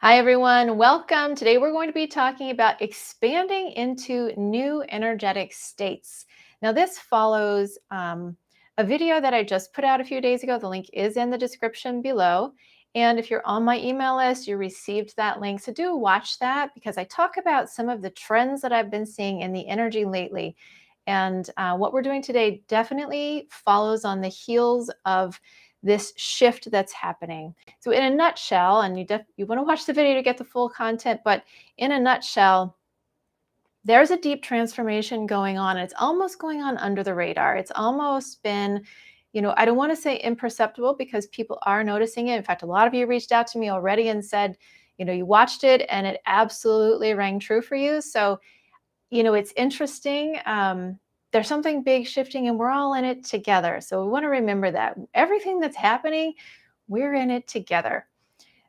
Hi, everyone. Welcome. Today, we're going to be talking about expanding into new energetic states. Now, this follows a video that I just put out a few days ago. The link is in the description below. And if you're on my email list, you received that link. So do watch that because I talk about some of the trends that I've been seeing in the energy lately. And what we're doing today definitely follows on the heels of this shift that's happening. So in a nutshell, and you want to watch the video to get the full content, but in a nutshell, there's a deep transformation going on. It's almost going on under the radar. It's almost been, I don't want to say imperceptible because people are noticing it. In fact, a lot of you reached out to me already and said, you watched it and it absolutely rang true for you. So, it's interesting. There's something big shifting and we're all in it together. So we want to remember that everything that's happening, we're in it together.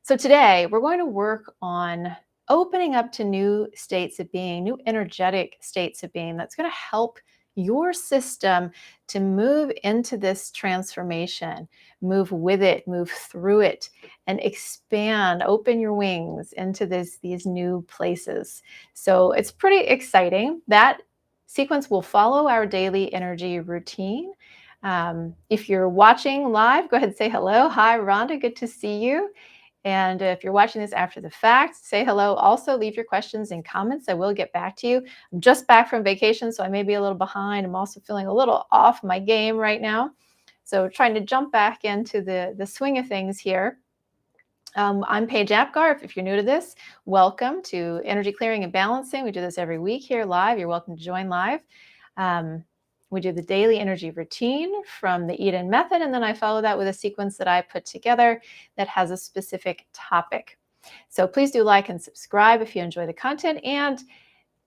So today we're going to work on opening up to new states of being, new energetic states of being that's going to help your system to move into this transformation, move with it, move through it, and expand, open your wings into these new places. So it's pretty exciting. That sequence will follow our daily energy routine. If you're watching live, go ahead and say hello. Hi, Rhonda. Good to see you. And if you're watching this after the fact, say hello. Also, leave your questions and comments. I will get back to you. I'm just back from vacation, so I may be a little behind. I'm also feeling a little off my game right now. So trying to jump back into the swing of things here. I'm Paige Apgar. If you're new to this, welcome to Energy Clearing and Balancing. We do this every week here live. You're welcome to join live. We do the daily energy routine from the Eden method, and then I follow that with a sequence that I put together that has a specific topic. So please do like and subscribe if you enjoy the content. And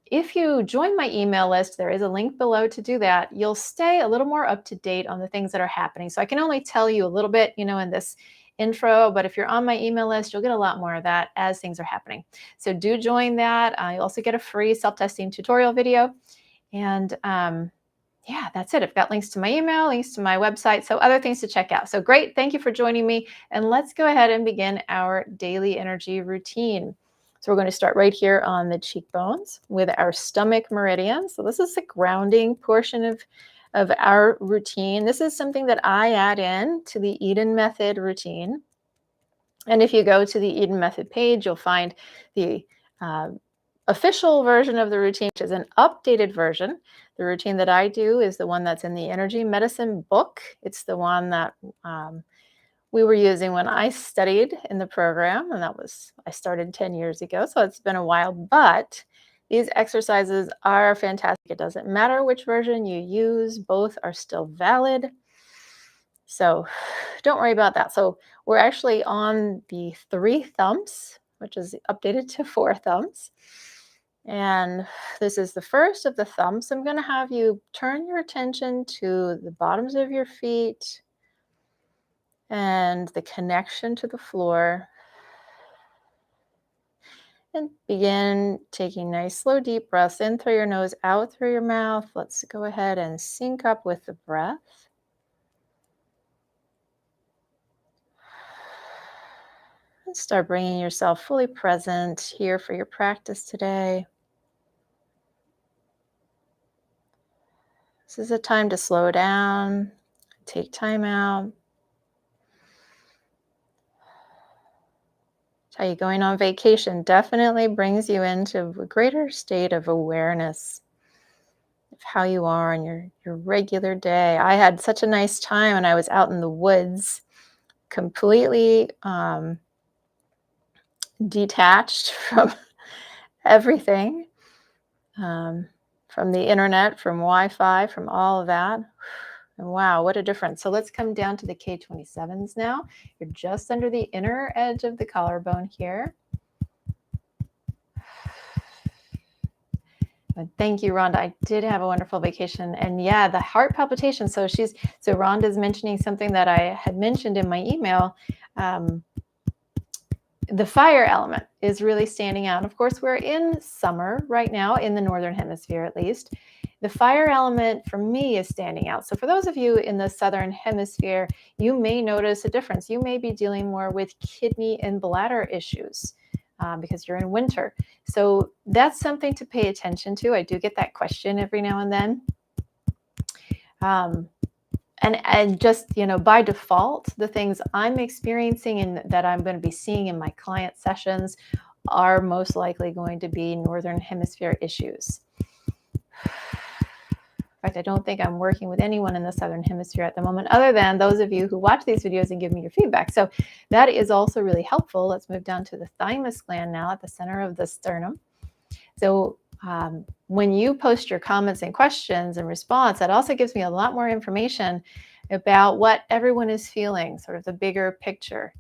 if you join my email list, there is a link below to do that. You'll stay a little more up to date on the things that are happening. So I can only tell you a little bit, in this intro, but if you're on my email list, you'll get a lot more of that as things are happening. So do join that. You'll also get a free self-testing tutorial video. And yeah, that's it. I've got links to my email, links to my website, so other things to check out. So great. Thank you for joining me. And let's go ahead and begin our daily energy routine. So we're going to start right here on the cheekbones with our stomach meridian. So this is the grounding portion of our routine. This is something that I add in to the Eden Method routine. And if you go to the Eden Method page, you'll find the official version of the routine, which is an updated version. The routine that I do is the one that's in the Energy Medicine book. It's the one that we were using when I studied in the program, and I started 10 years ago, so it's been a while, but these exercises are fantastic. It doesn't matter which version you use, both are still valid. So don't worry about that. So we're actually on the 3 thumbs, which is updated to 4 thumbs. And this is the first of the thumbs. So I'm going to have you turn your attention to the bottoms of your feet and the connection to the floor. And begin taking nice, slow, deep breaths in through your nose, out through your mouth. Let's go ahead and sync up with the breath. And start bringing yourself fully present here for your practice today. This is a time to slow down, take time out. Tell you going on vacation definitely brings you into a greater state of awareness of how you are in your regular day. I had such a nice time when I was out in the woods, completely detached from everything, from the internet, from Wi-Fi, from all of that. And wow, what a difference. So let's come down to the K27s now. You're just under the inner edge of the collarbone here. Thank you, Rhonda. I did have a wonderful vacation. And yeah, the heart palpitation. So Rhonda's mentioning something that I had mentioned in my email. The fire element is really standing out. Of course, we're in summer right now, in the Northern Hemisphere at least. The fire element for me is standing out. So for those of you in the Southern Hemisphere, you may notice a difference. You may be dealing more with kidney and bladder issues. because you're in winter. So that's something to pay attention to. I do get that question every now and then. And just, by default, the things I'm experiencing and that I'm going to be seeing in my client sessions are most likely going to be Northern Hemisphere issues. In fact, I don't think I'm working with anyone in the Southern Hemisphere at the moment, other than those of you who watch these videos and give me your feedback. So that is also really helpful. Let's move down to the thymus gland now at the center of the sternum. So when you post your comments and questions and response, that also gives me a lot more information about what everyone is feeling, sort of the bigger picture.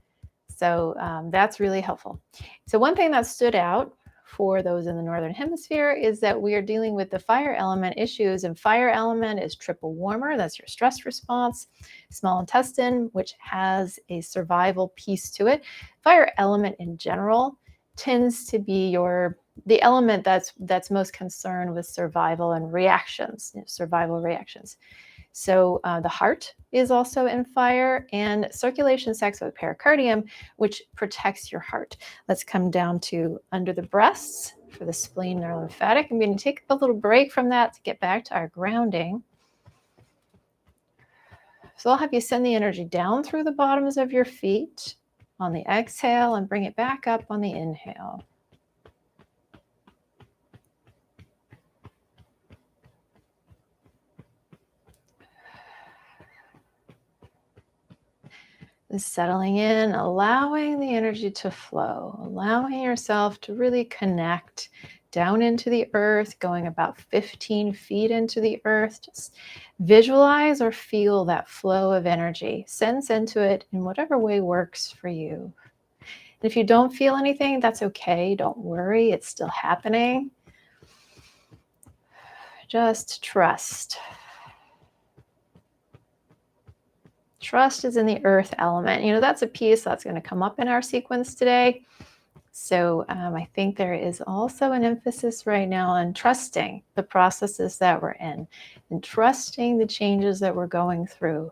So that's really helpful. So one thing that stood out for those in the Northern Hemisphere is that we are dealing with the fire element issues, and fire element is triple warmer. That's your stress response. Small intestine, which has a survival piece to it. Fire element in general tends to be the element that's most concerned with survival and reactions, survival reactions. So the heart is also in fire, and circulation sex with pericardium, which protects your heart. Let's come down to under the breasts for the spleen neurolymphatic. I'm going to take a little break from that to get back to our grounding. So I'll have you send the energy down through the bottoms of your feet on the exhale and bring it back up on the inhale. Settling in, allowing the energy to flow, allowing yourself to really connect down into the earth, going about 15 feet into the earth. Just visualize or feel that flow of energy. Sense into it in whatever way works for you. And if you don't feel anything, that's okay. Don't worry, it's still happening. Just trust. Trust is in the earth element. That's a piece that's going to come up in our sequence today. So I think there is also an emphasis right now on trusting the processes that we're in and trusting the changes that we're going through.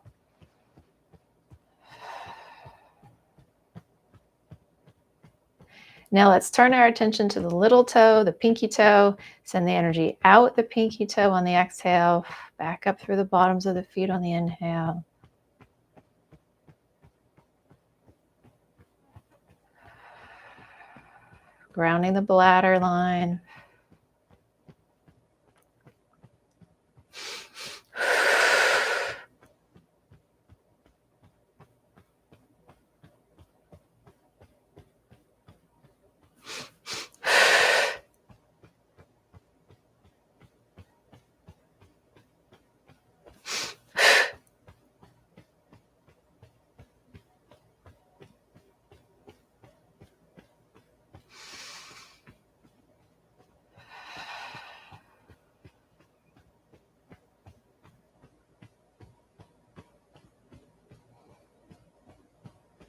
Now let's turn our attention to the little toe, the pinky toe. Send the energy out the pinky toe on the exhale, back up through the bottoms of the feet on the inhale. Grounding the bladder line.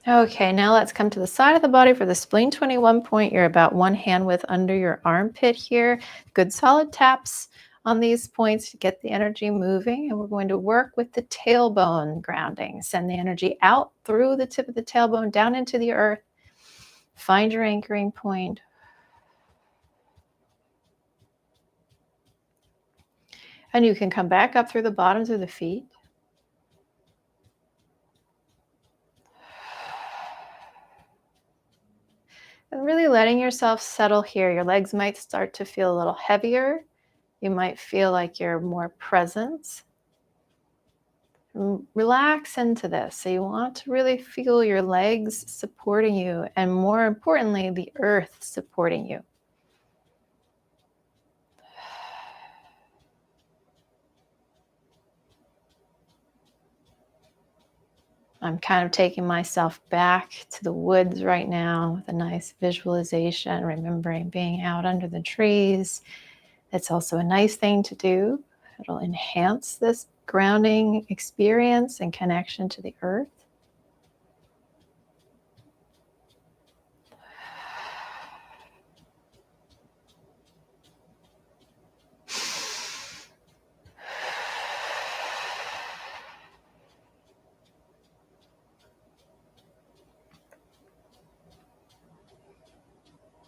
Okay, now let's come to the side of the body for the spleen 21 point. You're about one hand width under your armpit here. Good solid taps on these points to get the energy moving. And we're going to work with the tailbone grounding. Send the energy out through the tip of the tailbone down into the earth. Find your anchoring point. And you can come back up through the bottoms of the feet. And really letting yourself settle here. Your legs might start to feel a little heavier. You might feel like you're more present. Relax into this. So you want to really feel your legs supporting you, and more importantly, the earth supporting you. I'm kind of taking myself back to the woods right now with a nice visualization, remembering being out under the trees. It's also a nice thing to do. It'll enhance this grounding experience and connection to the earth.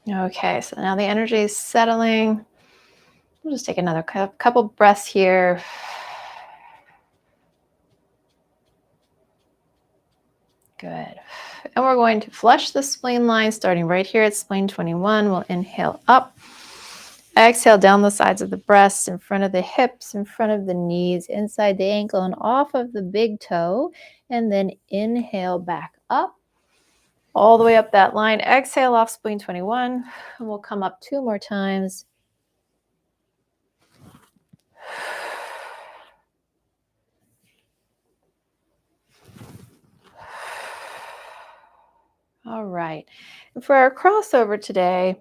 Okay, so now the energy is settling. We'll just take another couple breaths here. Good. And we're going to flush the spleen line starting right here at spleen 21. We'll inhale up. Exhale down the sides of the breasts, in front of the hips, in front of the knees, inside the ankle, and off of the big toe. And then inhale back up, all the way up that line. Exhale off spleen 21. And we'll come up 2 more times. All right. And for our crossover today,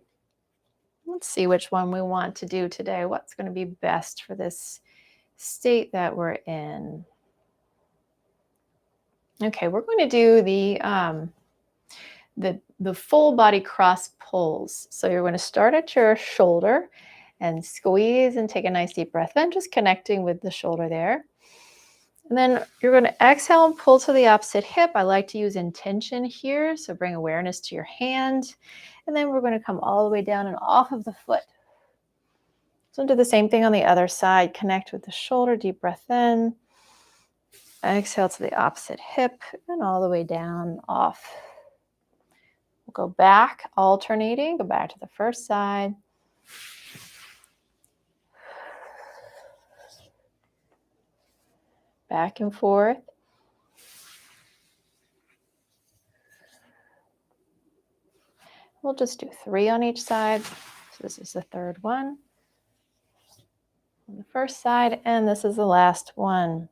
let's see which one we want to do today. What's going to be best for this state that we're in? Okay, we're going to do the full body cross pulls. So you're going to start at your shoulder and squeeze and take a nice deep breath in, just connecting with the shoulder there. And then you're going to exhale and pull to the opposite hip. I like to use intention here, so bring awareness to your hand. And then we're going to come all the way down and off of the foot. So do the same thing on the other side. Connect with the shoulder, deep breath in. Exhale to the opposite hip and all the way down, off. We'll go back, alternating. Go back to the first side. Back and forth. We'll just do 3 on each side. So this is the third one on the first side, and this is the last one.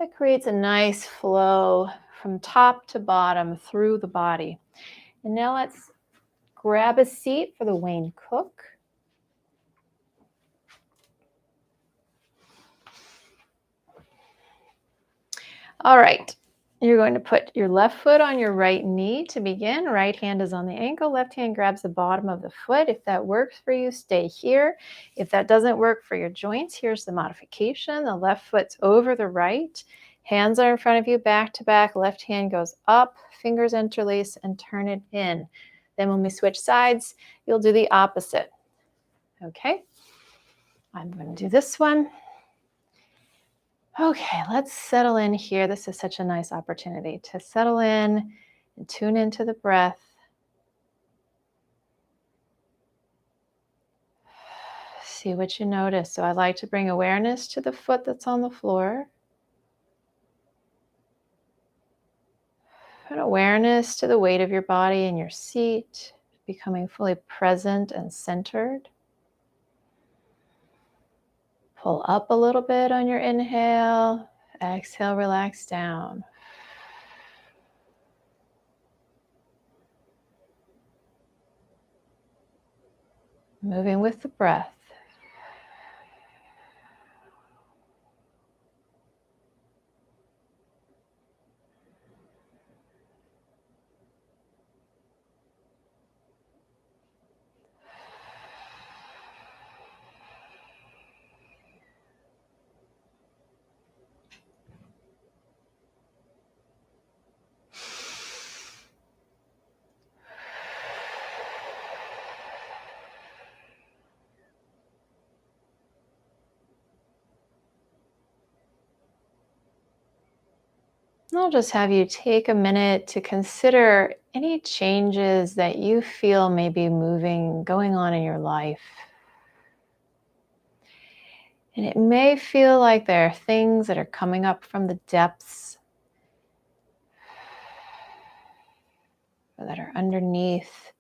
That creates a nice flow from top to bottom through the body. And now let's grab a seat for the Wayne Cook. All right. You're going to put your left foot on your right knee to begin. Right hand is on the ankle. Left hand grabs the bottom of the foot. If that works for you, stay here. If that doesn't work for your joints, here's the modification. The left foot's over the right. Hands are in front of you, back to back. Left hand goes up, fingers interlace, and turn it in. Then when we switch sides, you'll do the opposite. Okay? I'm going to do this one. Okay, let's settle in here. This is such a nice opportunity to settle in and tune into the breath. See what you notice. So I like to bring awareness to the foot that's on the floor. Put awareness to the weight of your body in your seat, becoming fully present and centered. Pull up a little bit on your inhale. Exhale, relax down. Moving with the breath. I'll just have you take a minute to consider any changes that you feel may be going on in your life. And it may feel like there are things that are coming up from the depths or that are underneath.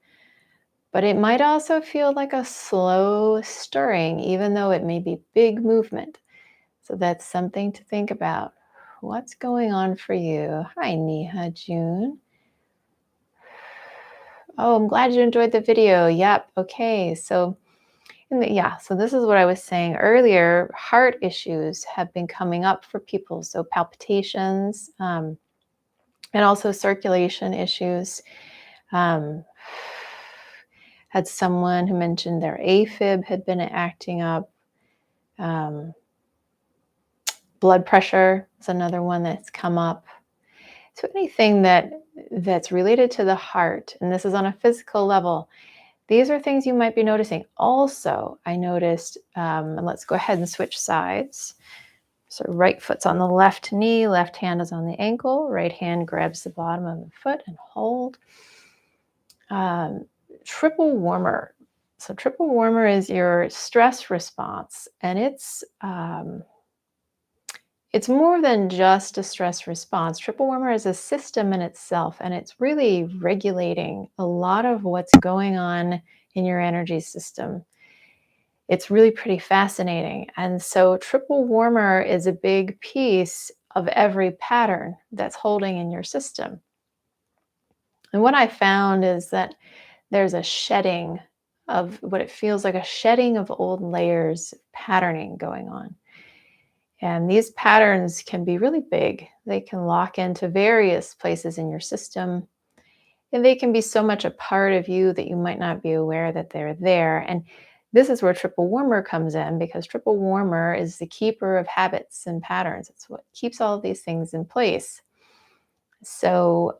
But it might also feel like a slow stirring, even though it may be big movement. So that's something to think about. What's going on for you? Hi, Neha June. Oh, I'm glad you enjoyed the video. Yep. Okay. So so this is what I was saying earlier. Heart issues have been coming up for people. So palpitations, and also circulation issues. Had someone who mentioned their AFib had been acting up. Blood pressure is another one that's come up. So anything that's related to the heart, and this is on a physical level, these are things you might be noticing. Also, I noticed, and let's go ahead and switch sides. So right foot's on the left knee, left hand is on the ankle, right hand grabs the bottom of the foot and hold. Um, Triple warmer. So triple warmer is your stress response, and it's more than just a stress response. Triple warmer is a system in itself, and it's really regulating a lot of what's going on in your energy system. It's really pretty fascinating. And so, triple warmer is a big piece of every pattern that's holding in your system. And what I found is that there's a shedding of what it feels like, a shedding of old layers, patterning going on. And these patterns can be really big. They can lock into various places in your system, and they can be so much a part of you that you might not be aware that they're there. And this is where triple warmer comes in, because triple warmer is the keeper of habits and patterns. It's what keeps all of these things in place. So,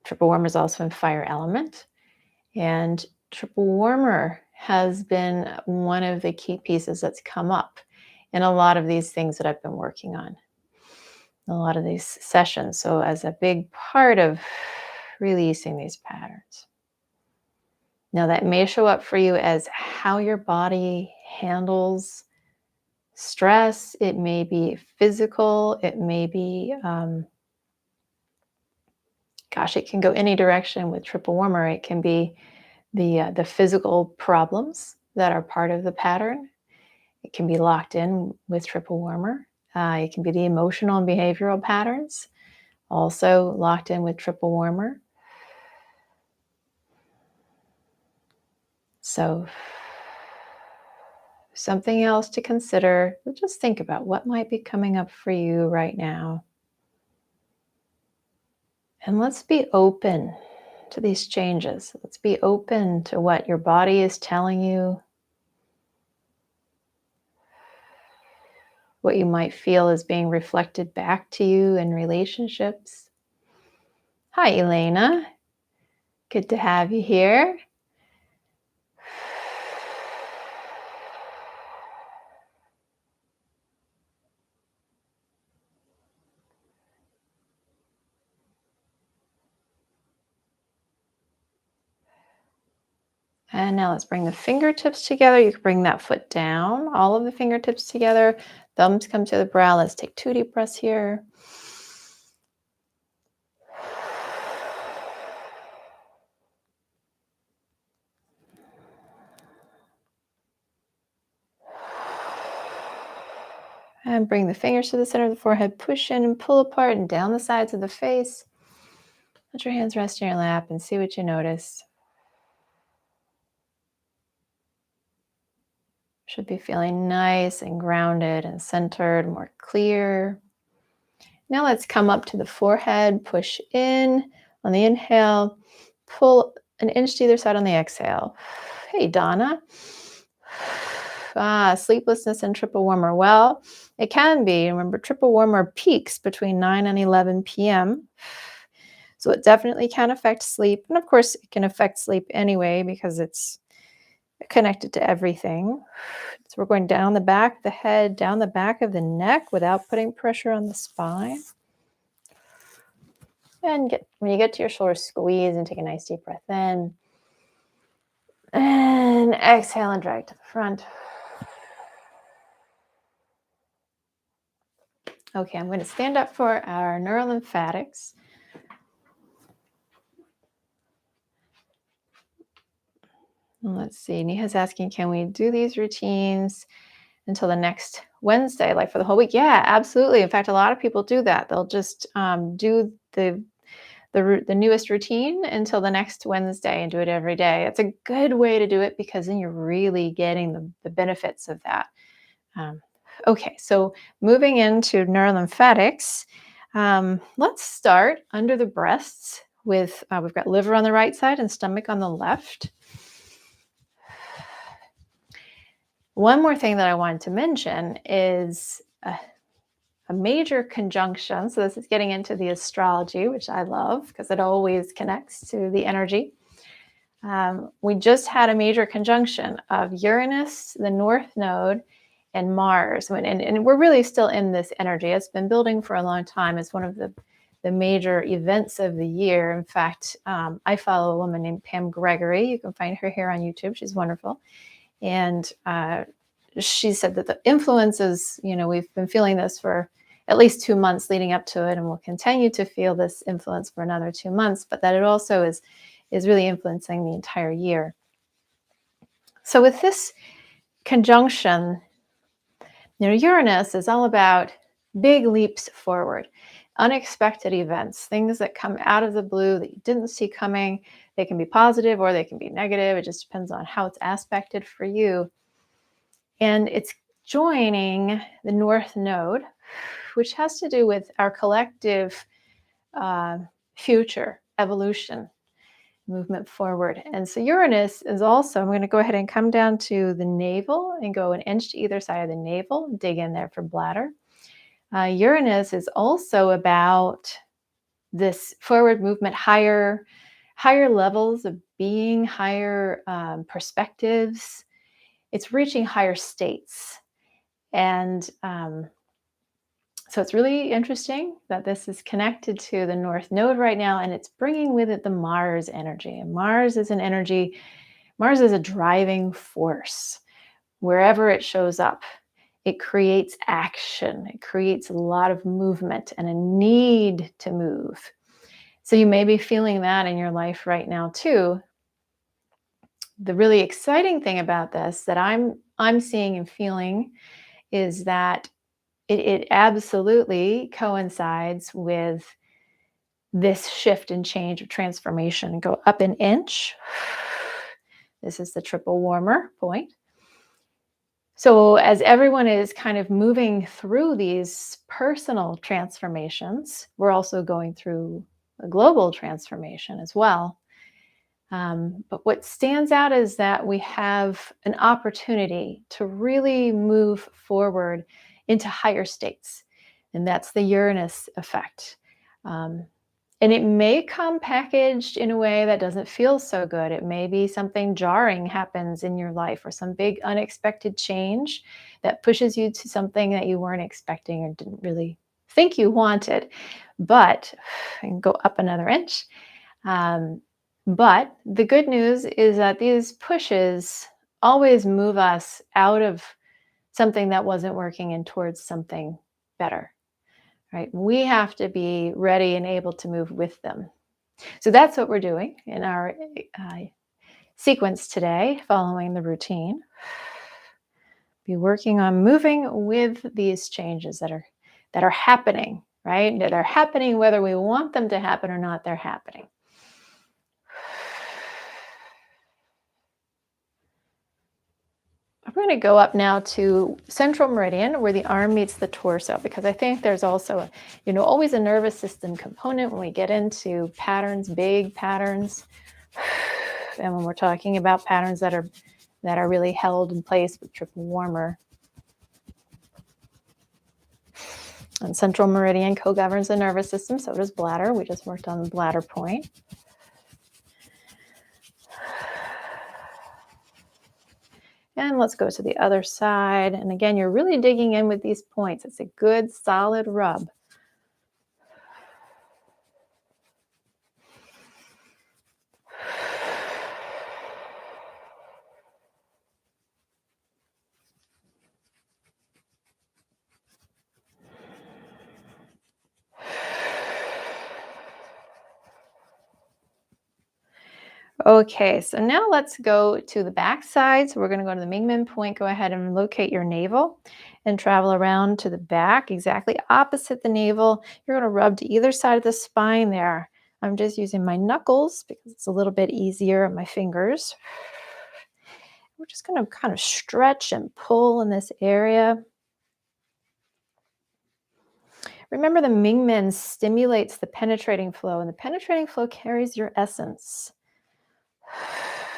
triple warmer is also in fire element, and triple warmer has been one of the key pieces that's come up in a lot of these things that I've been working on, a lot of these sessions. So, as a big part of releasing these patterns. Now, that may show up for you as how your body handles stress. It may be physical. It may be, it can go any direction with triple warmer. It can be the physical problems that are part of the pattern. It can be locked in with triple warmer. It can be the emotional and behavioral patterns, also locked in with triple warmer. So, something else to consider, just think about what might be coming up for you right now. And let's be open to these changes. Let's be open to what your body is telling you, what you might feel is being reflected back to you in relationships. Hi, Elena. Good to have you here. And now let's bring the fingertips together. You can bring that foot down, all of the fingertips together. Thumbs come to the brow. Let's take 2 deep breaths here. And bring the fingers to the center of the forehead. Push in and pull apart and down the sides of the face. Let your hands rest in your lap and see what you notice. Should be feeling nice and grounded and centered, more clear. Now let's come up to the forehead, push in on the inhale, pull an inch to either side on the exhale. Hey, Donna. Sleeplessness and triple warmer. Well, it can be. Remember, triple warmer peaks between 9 and 11 p.m. So it definitely can affect sleep. And of course, it can affect sleep anyway because it's connected to everything. So we're going down the back of the head, down the back of the neck without putting pressure on the spine. And when you get to your shoulders, squeeze and take a nice deep breath in. And exhale and drag to the front. Okay, I'm going to stand up for our neurolymphatics. Let's see, Neha's asking, can we do these routines until the next Wednesday, like for the whole week? Yeah, absolutely. In fact, a lot of people do that. They'll just do the newest routine until the next Wednesday and do it every day. It's a good way to do it because then you're really getting the benefits of that. Okay, so moving into neurolymphatics, let's start under the breasts with, we've got liver on the right side and stomach on the left. One more thing that I wanted to mention is a major conjunction. So this is getting into the astrology, which I love because it always connects to the energy. We just had a major conjunction of Uranus, the North Node, and Mars. And we're really still in this energy. It's been building for a long time. It's one of the major events of the year. In fact, I follow a woman named Pam Gregory. You can find her here on YouTube. She's wonderful. And she said that the influences, we've been feeling this for at least 2 months leading up to it, and we'll continue to feel this influence for another 2 months, but that it also is really influencing the entire year. So with this conjunction, Uranus is all about big leaps forward, unexpected events, things that come out of the blue that you didn't see coming. They can be positive or they can be negative. It just depends on how it's aspected for you. And it's joining the North Node, which has to do with our collective future, evolution, movement forward. And so Uranus is also, I'm going to go ahead and come down to the navel and go an inch to either side of the navel, dig in there for bladder. Uranus is also about this forward movement, higher levels of being, higher perspectives. It's reaching higher states. And so it's really interesting that this is connected to the North Node right now, and it's bringing with it the Mars energy. And Mars is an energy, Mars is a driving force. Wherever it shows up, it creates action. It creates a lot of movement and a need to move. So you may be feeling that in your life right now too. The really exciting thing about this that I'm seeing and feeling is that it absolutely coincides with this shift and change of transformation. Go up an inch. This is the triple warmer point. So as everyone is kind of moving through these personal transformations, we're also going through a global transformation as well. But what stands out is that we have an opportunity to really move forward into higher states. And that's the Uranus effect. And it may come packaged in a way that doesn't feel so good. It may be something jarring happens in your life or some big unexpected change that pushes you to something that you weren't expecting or didn't really think you wanted. But I can go up another inch. But the good news is that these pushes always move us out of something that wasn't working and towards something better, right? We have to be ready and able to move with them. So that's what we're doing in our sequence today, following the routine. Be working on moving with these changes that are happening, right? That are happening whether we want them to happen or not, they're happening. I'm going to go up now to central meridian where the arm meets the torso, because I think there's also always a nervous system component when we get into patterns, big patterns. And when we're talking about patterns that are really held in place with triple warmer. And central meridian co-governs the nervous system, so does bladder. We just worked on the bladder point. And let's go to the other side. And again, you're really digging in with these points. It's a good, solid rub. Okay, so now let's go to the back side. So we're going to go to the Mingmen point. Go ahead and locate your navel and travel around to the back, exactly opposite the navel. You're going to rub to either side of the spine there. I'm just using my knuckles because it's a little bit easier on my fingers. We're just going to kind of stretch and pull in this area. Remember, the Mingmen stimulates the penetrating flow, and the penetrating flow carries your essence.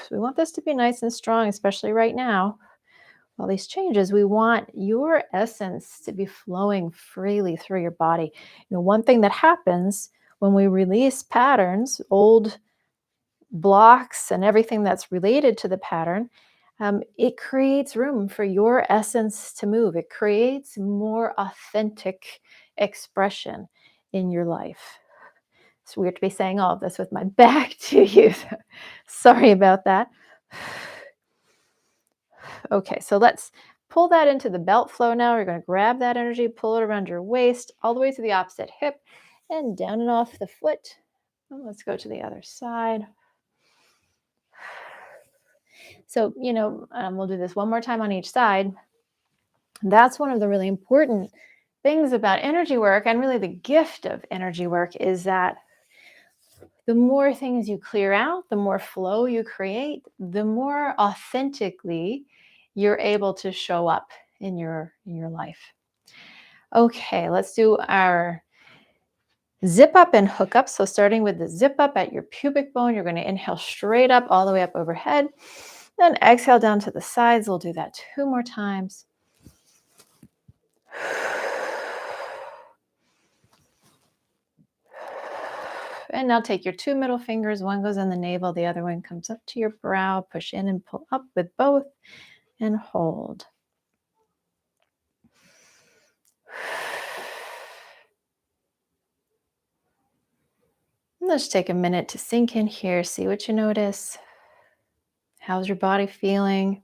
So we want this to be nice and strong, especially right now. all these changes, we want your essence to be flowing freely through your body. One thing that happens when we release patterns, old blocks, and everything that's related to the pattern, it creates room for your essence to move. It creates more authentic expression in your life. It's weird to be saying all of this with my back to you. Sorry about that. Okay, so let's pull that into the belt flow now. We're going to grab that energy, pull it around your waist, all the way to the opposite hip, and down and off the foot. And let's go to the other side. So, we'll do this one more time on each side. That's one of the really important things about energy work, and really the gift of energy work, is that the more things you clear out, the more flow you create, the more authentically you're able to show up in your life. Okay, let's do our zip up and hook up. So starting with the zip up at your pubic bone, you're going to inhale straight up all the way up overhead. Then exhale down to the sides. We'll do that 2 more times. And now take your 2 middle fingers. One goes in the navel, the other one comes up to your brow. Push in and pull up with both and hold. And let's take a minute to sink in here. See what you notice. How's your body feeling?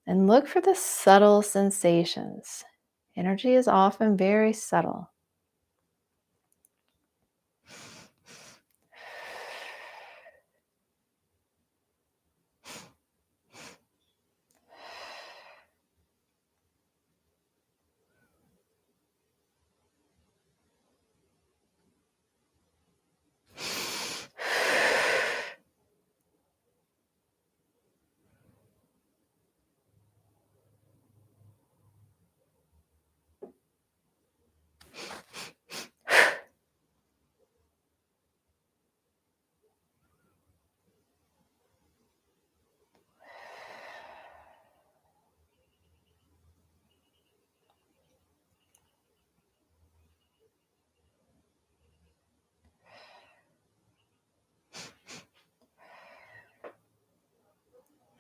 And look for the subtle sensations. Energy is often very subtle.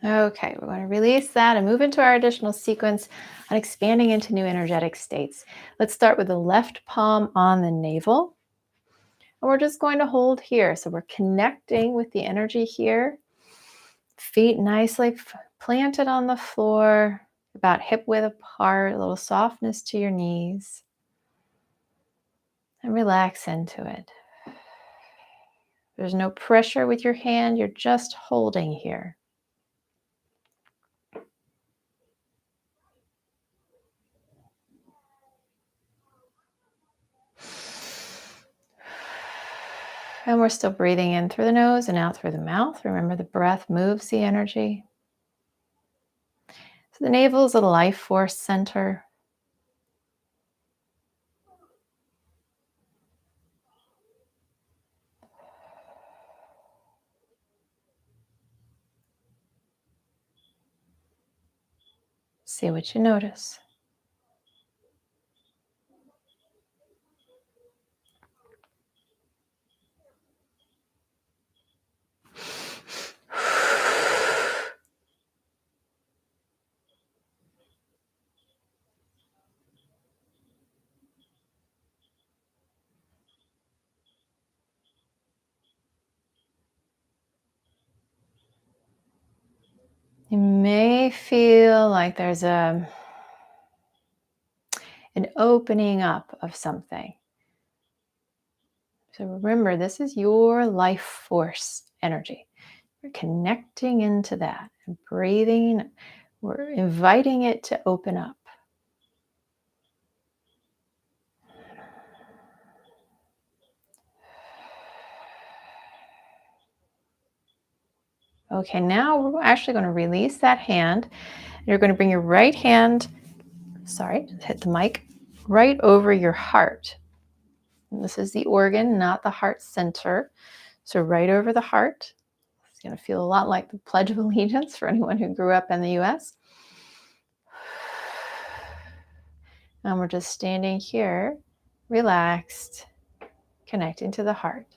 Okay, we're going to release that and move into our additional sequence on expanding into new energetic states. Let's start with the left palm on the navel. And we're just going to hold here. So we're connecting with the energy here. Feet nicely planted on the floor, about hip width apart, a little softness to your knees. And relax into it. There's no pressure with your hand, you're just holding here. And we're still breathing in through the nose and out through the mouth. Remember, the breath moves the energy. So the navel is a life force center. See what you notice. You may feel like there's an opening up of something. So remember, this is your life force energy. We're connecting into that and breathing. We're inviting it to open up. Okay, now we're actually going to release that hand. You're going to bring your right hand, hit the mic, right over your heart. And this is the organ, not the heart center. So right over the heart. It's going to feel a lot like the Pledge of Allegiance for anyone who grew up in the US. And we're just standing here, relaxed, connecting to the heart.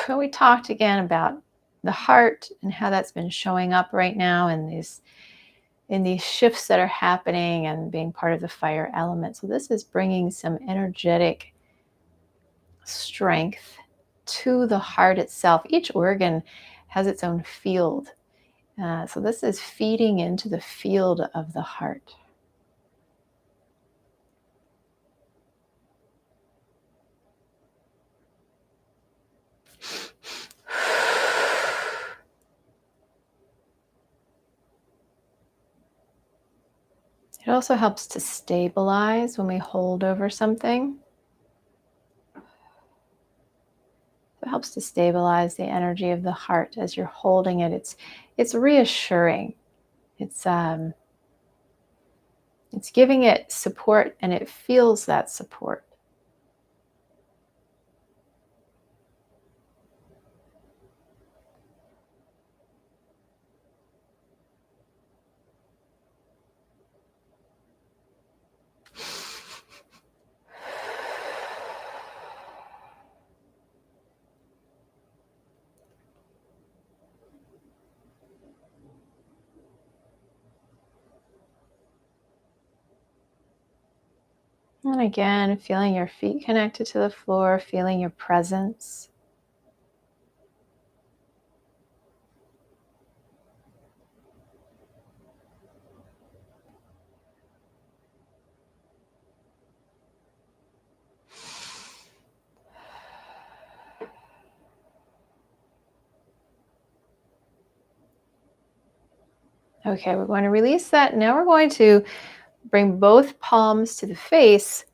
So we talked again about the heart and how that's been showing up right now in these shifts that are happening and being part of the fire element. So this is bringing some energetic strength to the heart itself. Each organ has its own field. So this is feeding into the field of the heart. It also helps to stabilize when we hold over something. It helps to stabilize the energy of the heart as you're holding it. It's reassuring. It's it's giving it support, and it feels that support. And again, feeling your feet connected to the floor, feeling your presence. Okay, we're going to release that. Now we're going to bring both palms to the face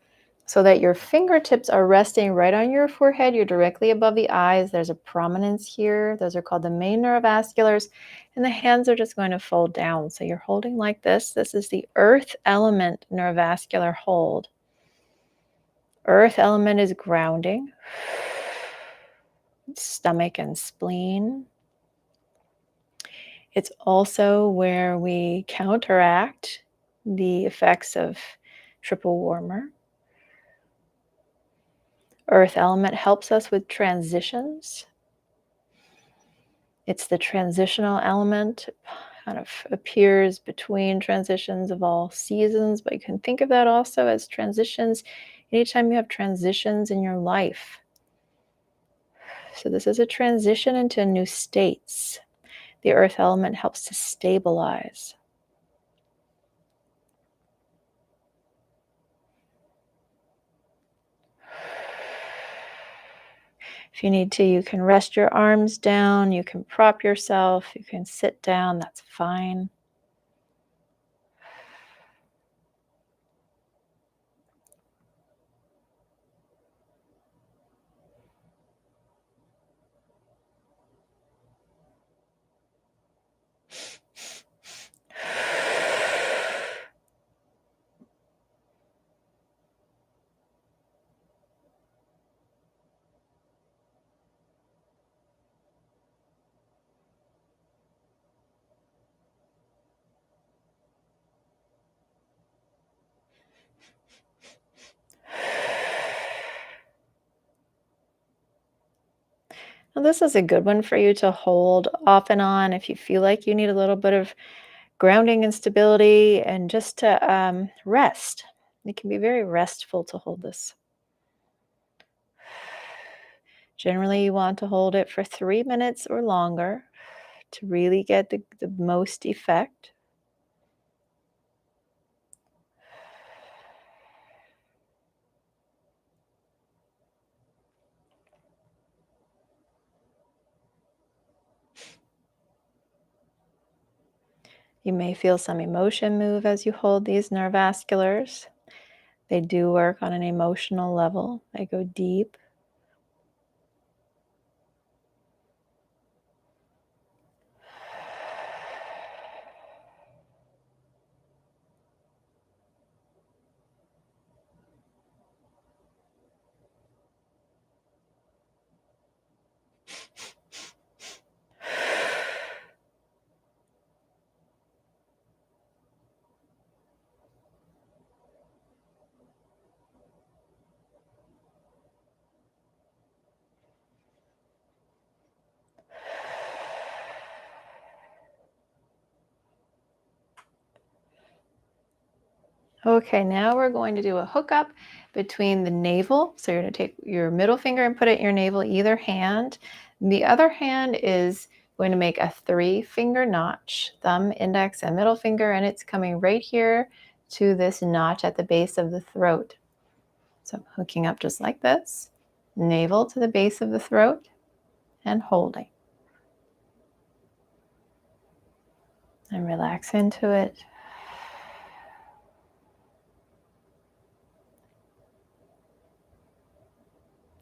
so that your fingertips are resting right on your forehead. You're directly above the eyes. There's a prominence here. Those are called the main neurovasculars. And the hands are just going to fold down. So you're holding like this. This is the earth element neurovascular hold. Earth element is grounding. Stomach and spleen. It's also where we counteract the effects of triple warmer. Earth element helps us with transitions. It's the transitional element. It kind of appears between transitions of all seasons, but you can think of that also as transitions anytime you have transitions in your life. So this is a transition into new states. The earth element helps to stabilize. If you need to, you can rest your arms down, you can prop yourself, you can sit down, that's fine. Now, this is a good one for you to hold off and on if you feel like you need a little bit of grounding and stability and just to rest. It can be very restful to hold this. Generally, you want to hold it for 3 minutes or longer to really get the most effect. You may feel some emotion move as you hold these neurovasculars. They do work on an emotional level. They go deep. Okay, now we're going to do a hookup between the navel. So you're going to take your middle finger and put it in your navel, either hand. The other hand is going to make a 3-finger notch, thumb, index, and middle finger, and it's coming right here to this notch at the base of the throat. So I'm hooking up just like this, navel to the base of the throat and holding. And relax into it.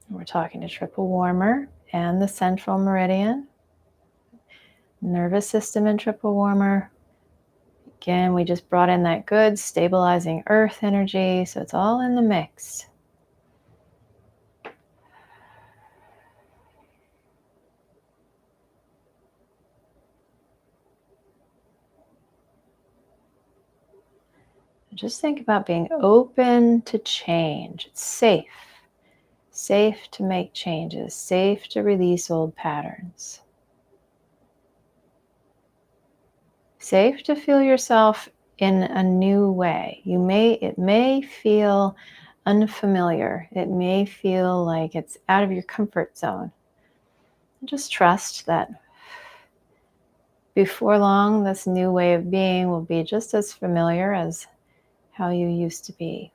We're talking to triple warmer and the central meridian, nervous system and triple warmer. Again, we just brought in that good stabilizing earth energy, so it's all in the mix. Just think about being open to change. It's safe. Safe to make changes, safe to release old patterns. Safe to feel yourself in a new way. It may feel unfamiliar. It may feel like it's out of your comfort zone. Just trust that before long, this new way of being will be just as familiar as how you used to be.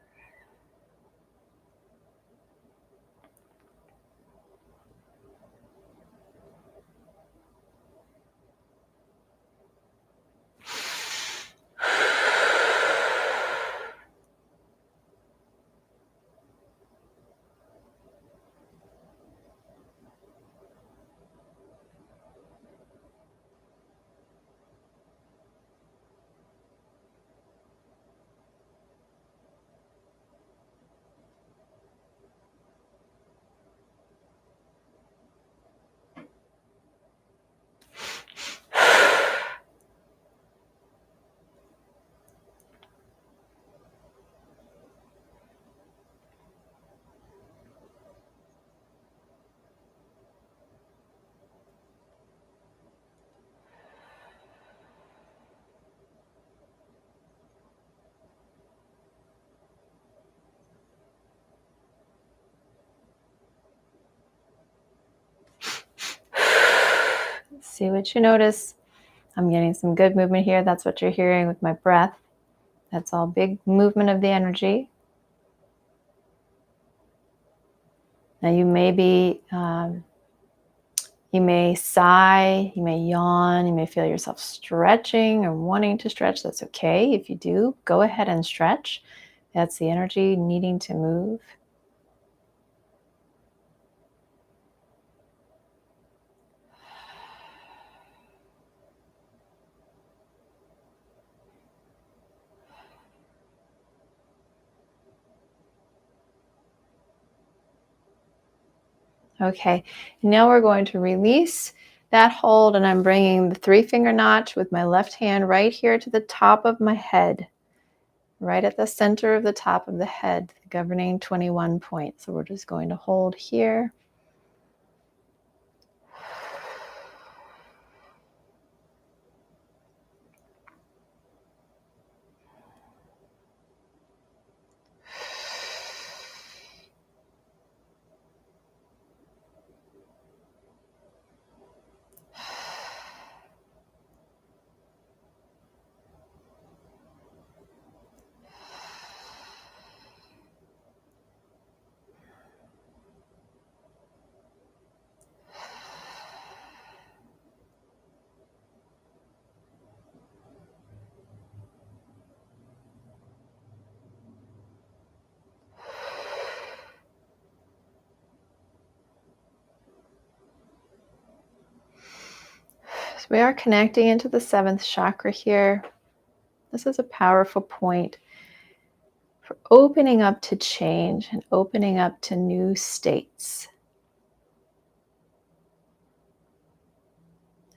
See what you notice. I'm getting some good movement here. That's what you're hearing with my breath. That's all big movement of the energy. Now you may sigh, you may yawn, you may feel yourself stretching or wanting to stretch. That's okay. If you do, go ahead and stretch. That's the energy needing to move. Okay, now we're going to release that hold, and I'm bringing the 3-finger notch with my left hand right here to the top of my head, right at the center of the top of the head, the governing 21 point. So we're just going to hold here. We are connecting into the 7th chakra here. This is a powerful point for opening up to change and opening up to new states.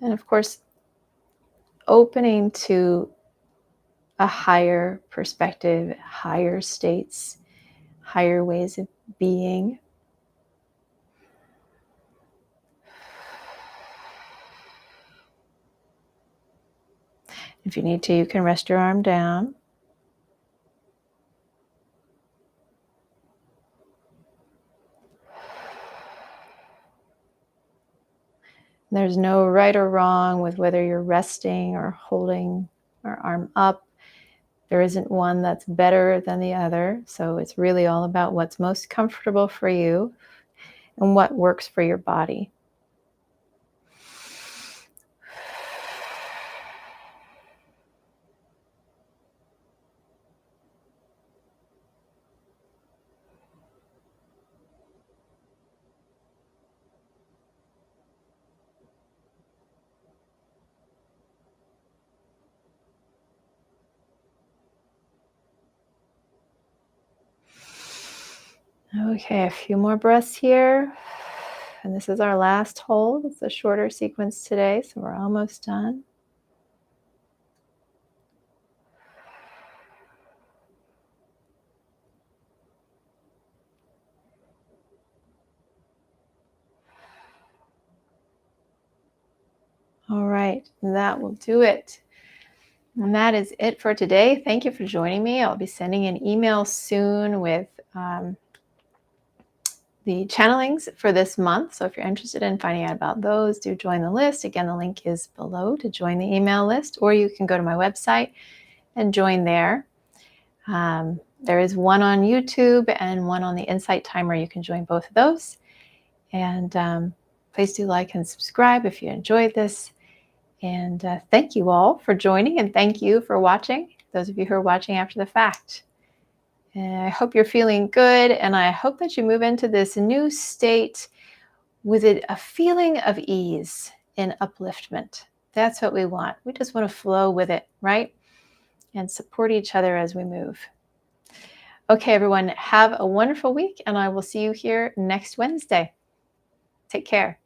And of course, opening to a higher perspective, higher states, higher ways of being. If you need to, you can rest your arm down. There's no right or wrong with whether you're resting or holding our arm up. There isn't one that's better than the other. So it's really all about what's most comfortable for you and what works for your body. Okay, a few more breaths here. And this is our last hold. It's a shorter sequence today, so we're almost done. All right, that will do it. And that is it for today. Thank you for joining me. I'll be sending an email soon with the channelings for this month. So if you're interested in finding out about those, do join the list. Again, the link is below to join the email list, or you can go to my website and join there. There is one on YouTube and one on the Insight Timer. You can join both of those. And please do like and subscribe if you enjoyed this. And thank you all for joining, and thank you for watching, those of you who are watching after the fact. And I hope you're feeling good, and I hope that you move into this new state with a feeling of ease and upliftment. That's what we want. We just want to flow with it, right? And support each other as we move. Okay, everyone, have a wonderful week, and I will see you here next Wednesday. Take care.